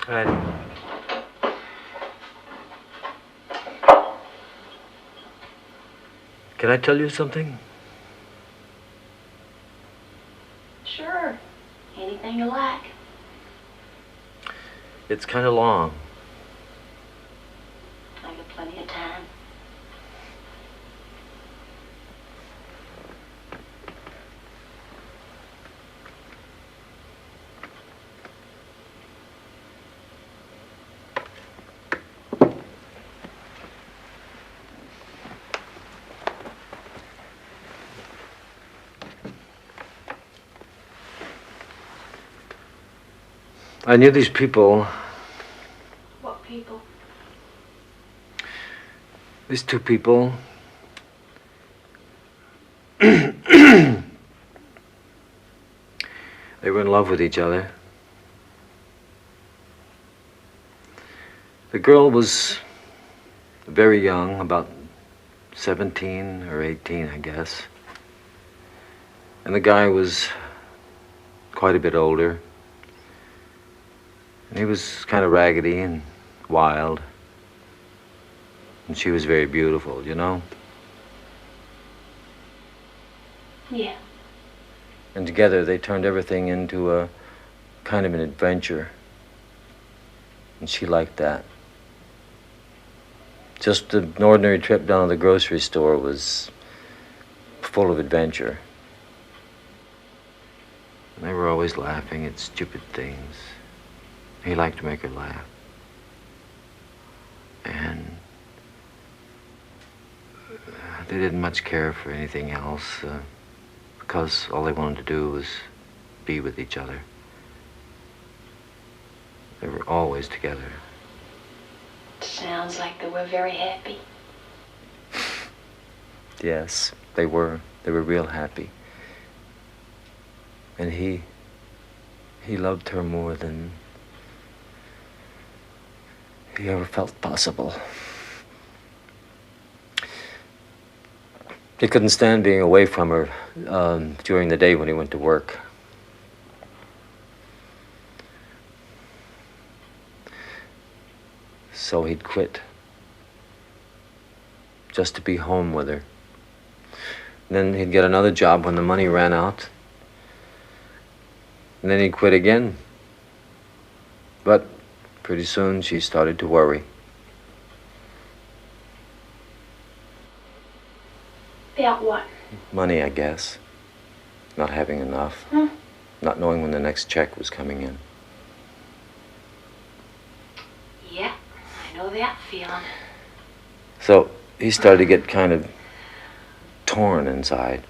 Right. Can I tell you something? Sure. Anything you like. It's kind of long. I got plenty of time. I knew these people. What people? These two people. They were in love with each other. The girl was very young, about 17 or 18, I guess. And the guy was quite a bit older. And he was kind of raggedy and wild. And she was very beautiful, you know? Yeah. And together they turned everything into a kind of an adventure. And she liked that. Just an ordinary trip down to the grocery store was full of adventure. And they were always laughing at stupid things. He liked to make her laugh. And they didn't much care for anything else because all they wanted to do was be with each other. They were always together. Sounds like they were very happy. Yes, they were. They were real happy. And he loved her more than he ever felt possible. He couldn't stand being away from her during the day when he went to work. So he'd quit just to be home with her. And then he'd get another job when the money ran out. And then he'd quit again. But pretty soon she started to worry. About what? Money, I guess. Not having enough. Not knowing when the next check was coming in. Yeah, I know that feeling. So he started to get kind of torn inside.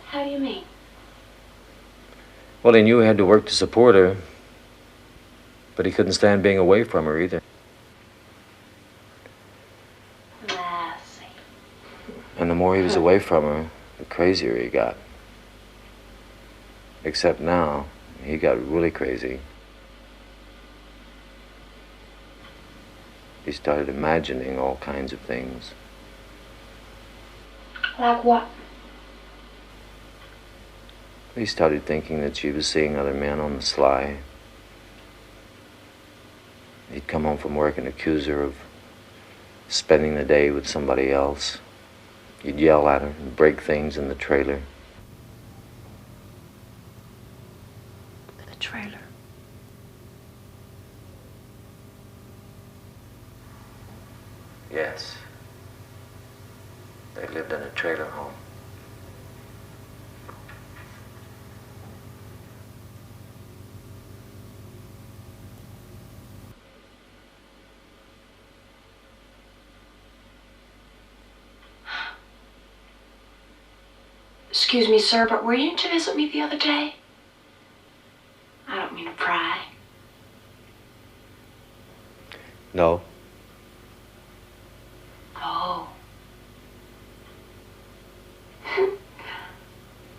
How do you mean? Well, he knew he had to work to support her, but he couldn't stand being away from her either. I see. And the more he was away from her, the crazier he got. Except now, he got really crazy. He started imagining all kinds of things. Like what? He started thinking that she was seeing other men on the sly. He'd come home from work and accuse her of spending the day with somebody else. He'd yell at her and break things in the trailer. The trailer. Yes. They lived in a trailer home. Excuse me, sir, but were you to visit me the other day? I don't mean to pry. No. Oh.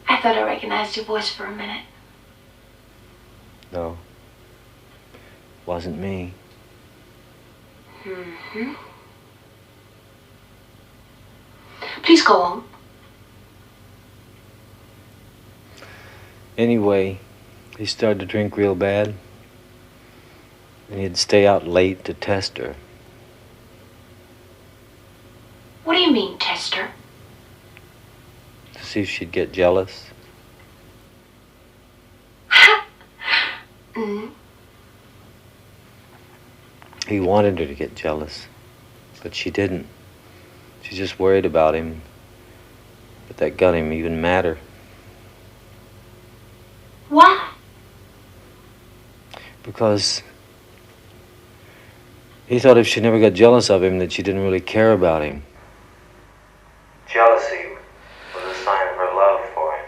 I thought I recognized your voice for a minute. No. Wasn't me. Mm-hmm. Please go on. Anyway, he started to drink real bad. And he'd stay out late to test her. What do you mean, tester? To see if she'd get jealous. Mm. He wanted her to get jealous, but she didn't. She just worried about him. But that got him even madder. Why? Because he thought if she never got jealous of him, that she didn't really care about him. Jealousy was a sign of her love for him.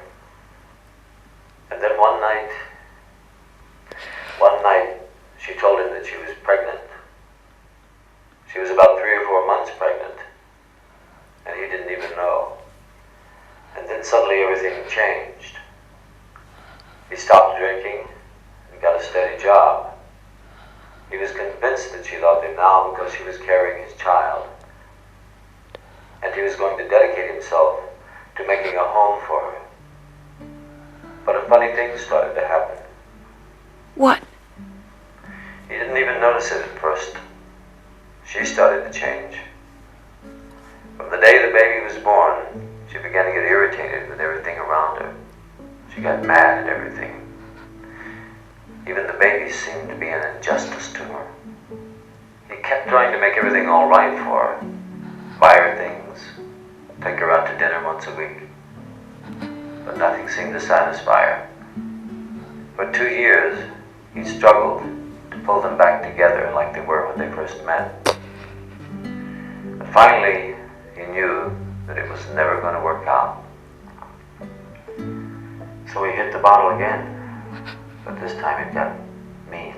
And then one night, she told him that she was pregnant. She was about 3 or 4 months pregnant, and he didn't even know. And then suddenly everything changed. He stopped drinking and got a steady job. He was convinced that she loved him now because she was carrying his child. And he was going to dedicate himself to making a home for her. But a funny thing started to happen. What? He didn't even notice it at first. She started to change. From the day the baby was born, she began to get irritated with everything around her. She got mad at everything. Even the baby seemed to be an injustice to her. He kept trying to make everything all right for her. Buy her things, take her out to dinner once a week. But nothing seemed to satisfy her. For 2 years, he struggled to pull them back together like they were when they first met. But finally, he knew that it was never going to work out. So he hit the bottle again, but this time it got mean.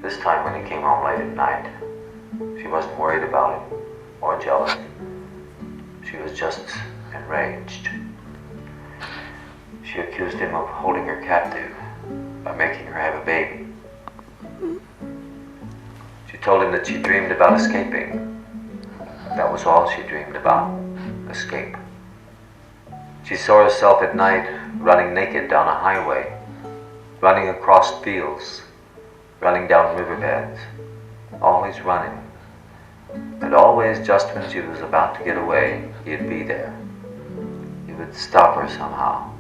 This time when he came home late at night, she wasn't worried about him or jealous. She was just enraged. She accused him of holding her captive by making her have a baby. She told him that she dreamed about escaping. That was all she dreamed about, escape. She saw herself at night running naked down a highway, running across fields, running down riverbeds, always running. And always just when she was about to get away, he'd be there. He would stop her somehow.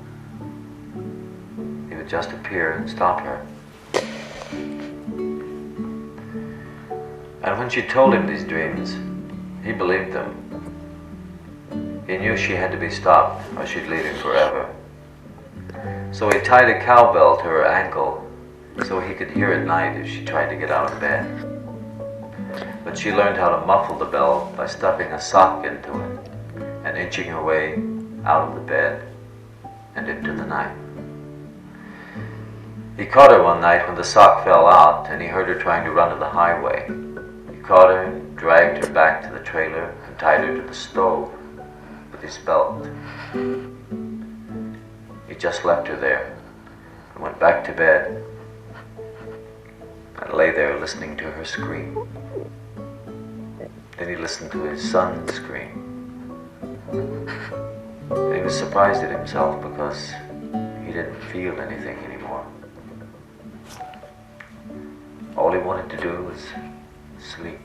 He would just appear and stop her. And when she told him these dreams, he believed them. He knew she had to be stopped or she'd leave him forever. So he tied a cowbell to her ankle so he could hear at night if she tried to get out of bed. But she learned how to muffle the bell by stuffing a sock into it and inching her way out of the bed and into the night. He caught her one night when the sock fell out and he heard her trying to run to the highway. He caught her and dragged her back to the trailer and tied her to the stove with his belt. He just left her there and went back to bed and lay there listening to her scream. Then he listened to his son scream. And he was surprised at himself because he didn't feel anything anymore. All he wanted to do was sleep.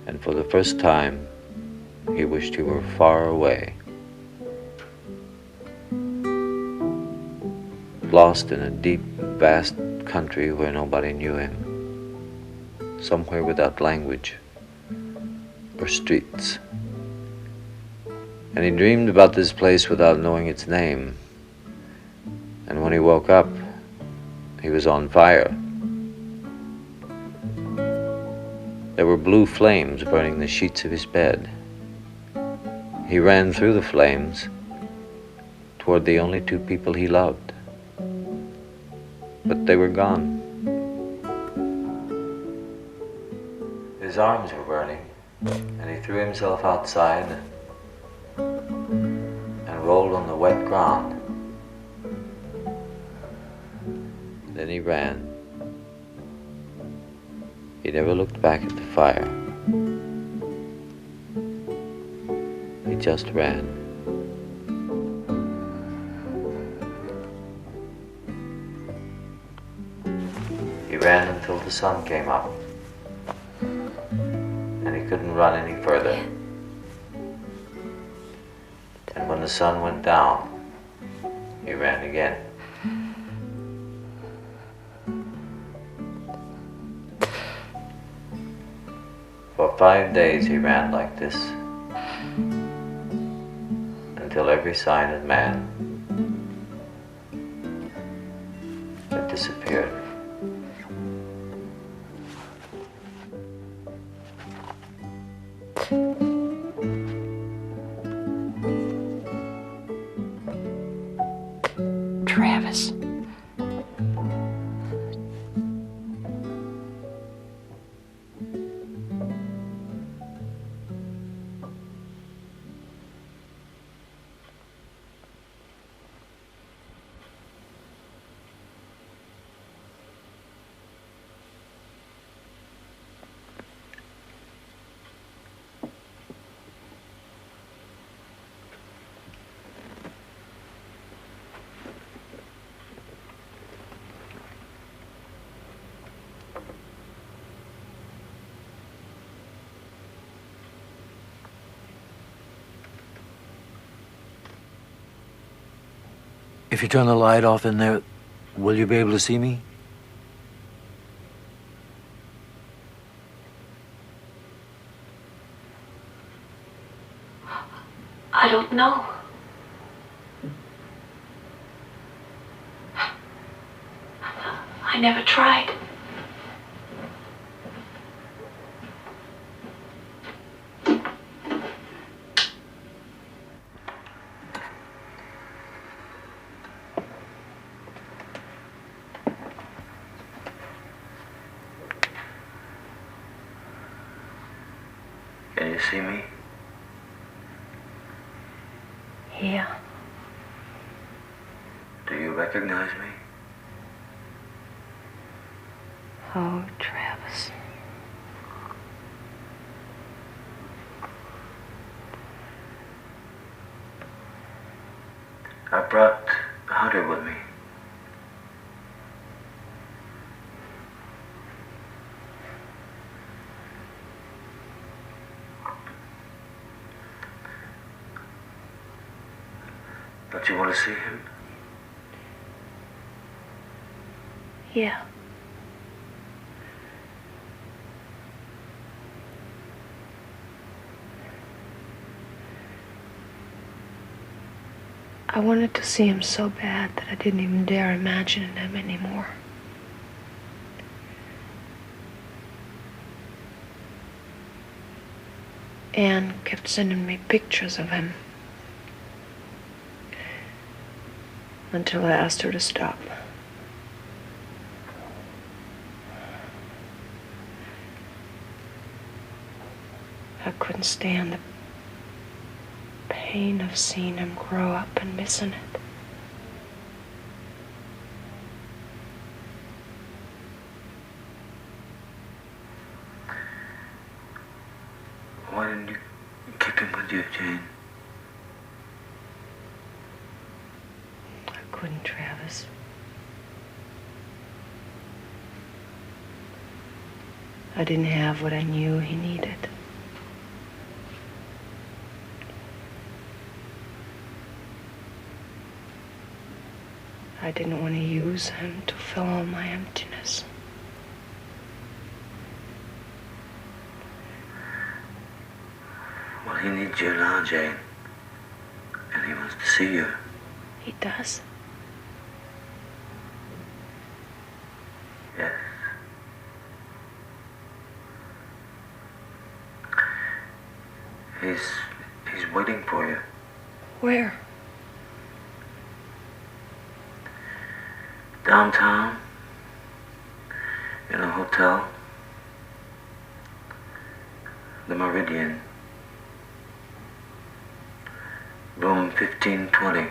And for the first time, he wished he were far away. Lost in a deep, vast country where nobody knew him. Somewhere without language or streets. And he dreamed about this place without knowing its name. And when he woke up, he was on fire. There were blue flames burning the sheets of his bed. He ran through the flames toward the only 2 people he loved. But they were gone. His arms were burning, and he threw himself outside and rolled on the wet ground. Then he ran. He never looked back at the fire. He just ran. ran until the sun came up, and he couldn't run any further. And when the sun went down, he ran again. For 5 days he ran like this, until every sign of man had disappeared. Travis. If you turn the light off in there, will you be able to see me? I don't know. I never tried. Can you see me? Yeah. Do you recognize me? Oh, Travis. I brought Hunter with me. Don't you want to see him? Yeah. I wanted to see him so bad that I didn't even dare imagine him anymore. Anne kept sending me pictures of him until I asked her to stop. I couldn't stand the pain of seeing him grow up and missing it. Why didn't you keep him with you, Jane? I couldn't, Travis. I didn't have what I knew he needed. I didn't want to use him to fill all my emptiness. Well, he needs you now, Jane. And he wants to see you. He does? Yes. He's waiting for you. Where? Downtown. In a hotel. The Meridian. Room 1520.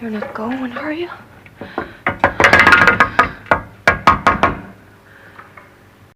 You're not going, are you?